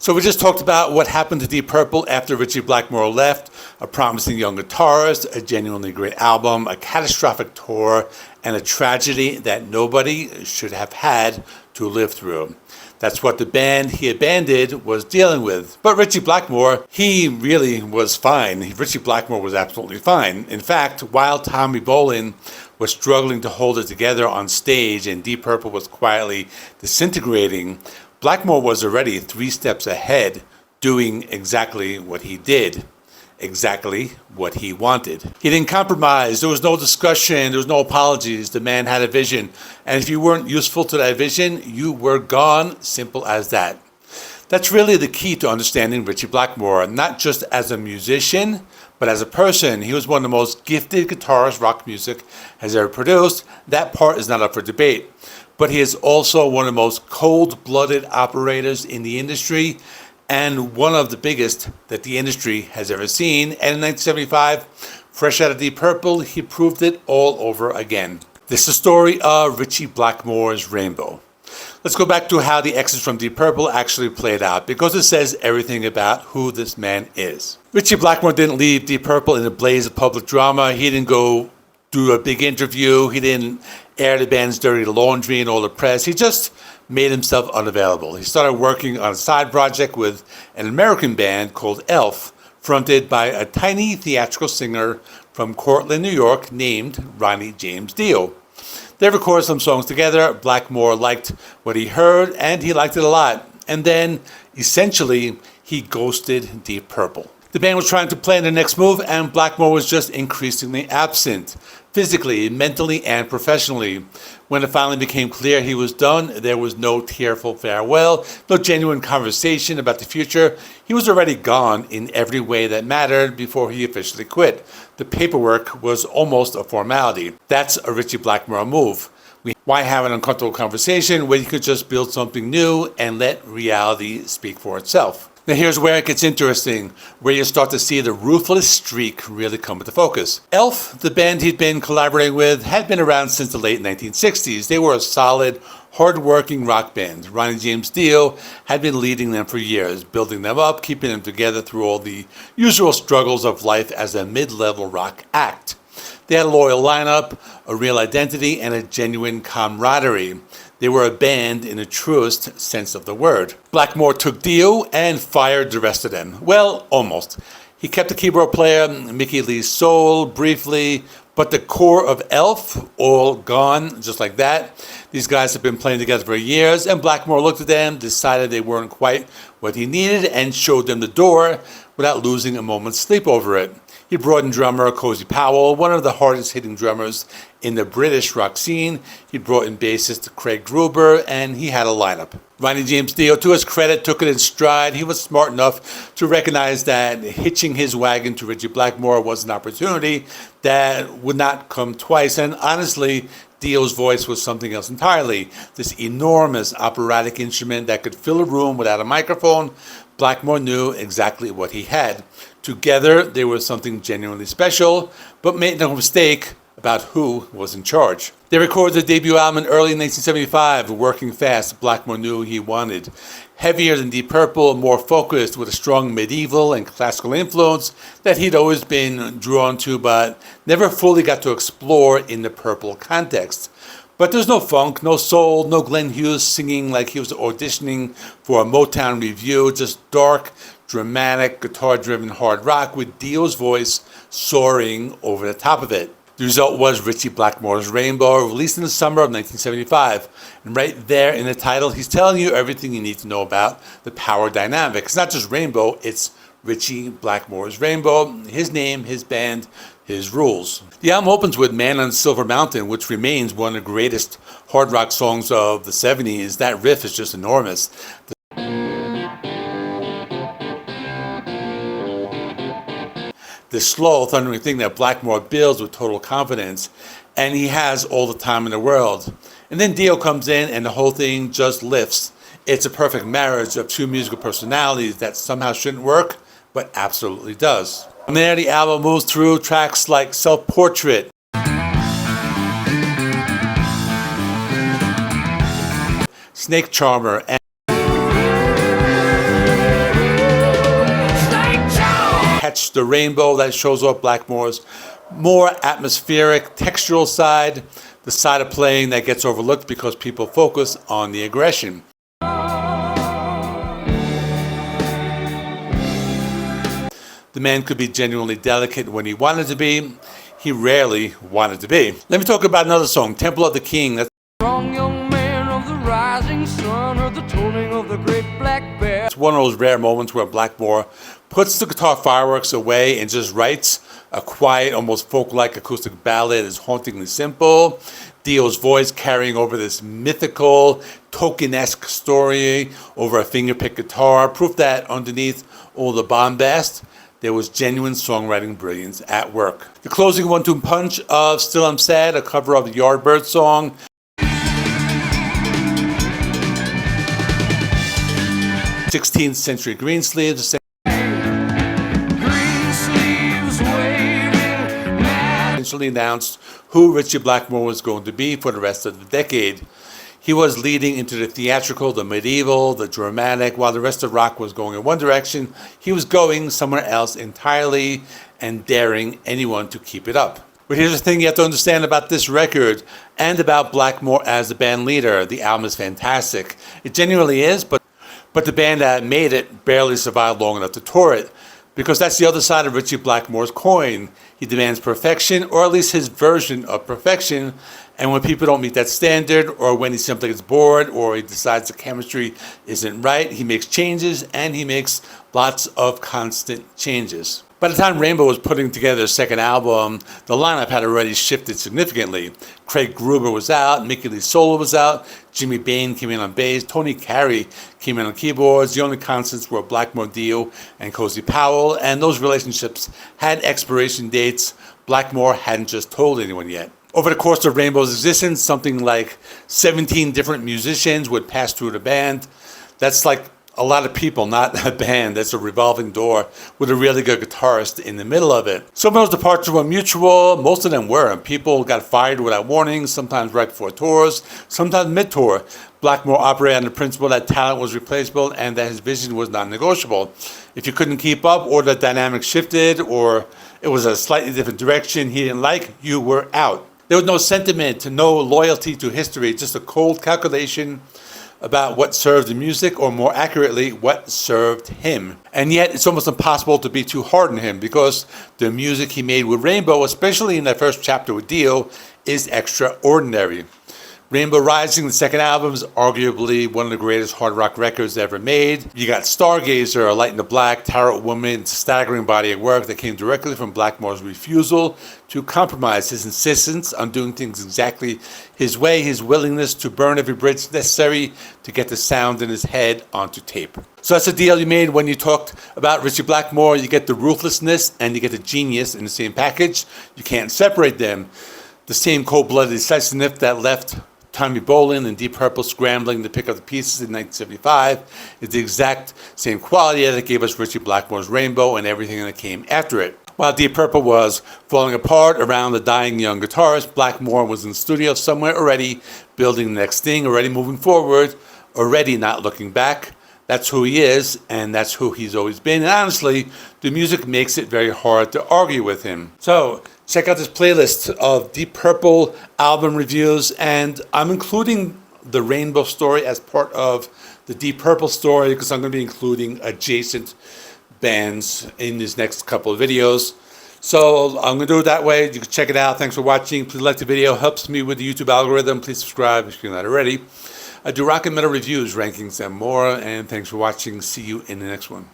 So we just talked about what happened to Deep Purple after Ritchie Blackmore left, a promising young guitarist, a genuinely great album, a catastrophic tour, and a tragedy that nobody should have had to live through. That's what the band he abandoned was dealing with. But Ritchie Blackmore, he really was fine. Ritchie Blackmore was absolutely fine. In fact, while Tommy Bolin was struggling to hold it together on stage and Deep Purple was quietly disintegrating, Blackmore was already 3 steps ahead, doing exactly what he did. Exactly what he wanted. He didn't compromise. There was no discussion. There was no apologies. The man had a vision. And if you weren't useful to that vision, you were gone. Simple as that. That's really the key to understanding Ritchie Blackmore, not just as a musician, but as a person. He was one of the most gifted guitarists rock music has ever produced. That part is not up for debate. But he is also one of the most cold-blooded operators in the industry, and one of the biggest that the industry has ever seen. And in 1975, fresh out of Deep Purple, he proved it all over again. This is the story of Ritchie Blackmore's Rainbow. Let's go back to how the exits from Deep Purple actually played out, because it says everything about who this man is. Ritchie Blackmore didn't leave Deep Purple in a blaze of public drama. He didn't go do a big interview. He didn't air the band's dirty laundry in all the press. He just made himself unavailable. He started working on a side project with an American band called Elf, fronted by a tiny theatrical singer from Cortland, New York, named Ronnie James Dio. They recorded some songs together. Blackmore liked what he heard, and he liked it a lot. And then, essentially, he ghosted Deep Purple. The band was trying to plan their next move, and Blackmore was just increasingly absent, physically, mentally, and professionally. When it finally became clear he was done, there was no tearful farewell, no genuine conversation about the future. He was already gone in every way that mattered before he officially quit. The paperwork was almost a formality. That's a Ritchie Blackmore move. Why have an uncomfortable conversation when you could just build something new and let reality speak for itself? Now here's where it gets interesting, where you start to see the Ruthless streak really come into focus. Elf, the band he'd been collaborating with, had been around since the late 1960s. They were a solid, hard-working rock band. Ronnie James Dio had been leading them for years, building them up, keeping them together through all the usual struggles of life as a mid-level rock act. They had a loyal lineup, a real identity, and a genuine camaraderie. They were a band in the truest sense of the word. Blackmore took Dio and fired the rest of them. Well, almost. He kept the keyboard player, Mickey Lee Soul, briefly, but the core of Elf, all gone, just like that. These guys have been playing together for years, and Blackmore looked at them, decided they weren't quite what he needed, and showed them the door without losing a moment's sleep over it. He brought in drummer Cozy Powell, one of the hardest hitting drummers in the British rock scene. He brought in bassist Craig Gruber, and he had a lineup. Ronnie James Dio, to his credit, took it in stride. He was smart enough to recognize that hitching his wagon to Ritchie Blackmore was an opportunity that would not come twice. And honestly, Dio's voice was something else entirely. This enormous operatic instrument that could fill a room without a microphone. Blackmore knew exactly what he had. Together, they were something genuinely special, but made no mistake about who was in charge. They recorded their debut album in early 1975, Working Fast. Blackmore knew he wanted. Heavier than Deep Purple, more focused, with a strong medieval and classical influence that he'd always been drawn to, but never fully got to explore in the Purple context. But there's no funk, no soul, no Glenn Hughes singing like he was auditioning for a Motown review, just dark, dramatic, guitar-driven hard rock with Dio's voice soaring over the top of it. The result was Ritchie Blackmore's Rainbow, released in the summer of 1975. And right there in the title, he's telling you everything you need to know about the power dynamic. It's not just Rainbow, it's Ritchie Blackmore's Rainbow, his name, his band, his rules. The album opens with Man on Silver Mountain, which remains one of the greatest hard rock songs of the 70s. That riff is just enormous. The slow, thundering thing that Blackmore builds with total confidence, and he has all the time in the world. And then Dio comes in, and the whole thing just lifts. It's a perfect marriage of two musical personalities that somehow shouldn't work, but absolutely does. From there, the album moves through tracks like Self-Portrait, Snake Charmer, and much the Rainbow that shows off Blackmore's more atmospheric, textural side, the side of playing that gets overlooked because people focus on the aggression. The man could be genuinely delicate when he wanted to be. He rarely wanted to be. Let me talk about another song, Temple of the King. That's Strong young man of the rising sun, heard the tolling of the great black bear. it's one of those rare moments where Blackmore puts the guitar fireworks away and just writes a quiet, almost folk-like acoustic ballad. It's hauntingly simple. Dio's voice carrying over this mythical, Tolkien-esque story over a fingerpicked guitar, proof that underneath all the bombast, there was genuine songwriting brilliance at work. The closing one-two punch of Still I'm Sad, a cover of the Yardbird song. 16th Century Greensleeves, essentially announced who Ritchie Blackmore was going to be for the rest of the decade. He was leading into the theatrical, the medieval, the dramatic, while the rest of rock was going in one direction. He was going somewhere else entirely and daring anyone to keep it up. But here's the thing you have to understand about this record and about Blackmore as a band leader. The album is fantastic. It genuinely is, but the band that made it barely survived long enough to tour it. Because that's the other side of Ritchie Blackmore's coin. He demands perfection, or at least his version of perfection. And when people don't meet that standard, or when he simply gets bored, or he decides the chemistry isn't right, he makes changes, and he makes lots of constant changes. By the time Rainbow was putting together his second album, the lineup had already shifted significantly. Craig Gruber was out, Mickey Lee Solo was out, Jimmy Bain came in on bass, Tony Carey came in on keyboards. The only constants were Blackmore Dio and Cozy Powell, and those relationships had expiration dates Blackmore hadn't just told anyone yet. Over the course of Rainbow's existence, something like 17 different musicians would pass through the band. That's like a lot of people, not a band. That's a revolving door with a really good guitarist in the middle of it. Some of those departures were mutual. Most of them were. People got fired without warning, sometimes right before tours, sometimes mid-tour. Blackmore operated on the principle that talent was replaceable and that his vision was non-negotiable. If you couldn't keep up, or the dynamic shifted, or it was a slightly different direction he didn't like, you were out. There was no sentiment, no loyalty to history, just a cold calculation about what served the music, or more accurately, what served him. And yet, it's almost impossible to be too hard on him, because the music he made with Rainbow, especially in that first chapter with Dio, is extraordinary. Rainbow Rising, the second album, is arguably one of the greatest hard rock records ever made. You got Stargazer, A Light in the Black, Tarot Woman. It's a staggering body of work that came directly from Blackmore's refusal to compromise, his insistence on doing things exactly his way, his willingness to burn every bridge necessary to get the sound in his head onto tape. So that's the deal you made when you talked about Ritchie Blackmore. You get the ruthlessness and you get the genius in the same package. You can't separate them. The same cold-blooded decisiveness that left Tommy Bolin and Deep Purple scrambling to pick up the pieces in 1975 is the exact same quality that gave us Ritchie Blackmore's Rainbow and everything that came after it. While Deep Purple was falling apart around the dying young guitarist, Blackmore was in the studio somewhere already building the next thing, already moving forward, already not looking back. That's who he is, and that's who he's always been. And honestly, the music makes it very hard to argue with him. So check out this playlist of Deep Purple album reviews, and I'm including the Rainbow story as part of the Deep Purple story because I'm going to be including adjacent bands in these next couple of videos. So I'm going to do it that way. You can check it out. Thanks for watching. Please like the video. Helps me with the YouTube algorithm. Please subscribe if you're not already. I do rock and metal reviews, rankings, and more. And thanks for watching. See you in the next one.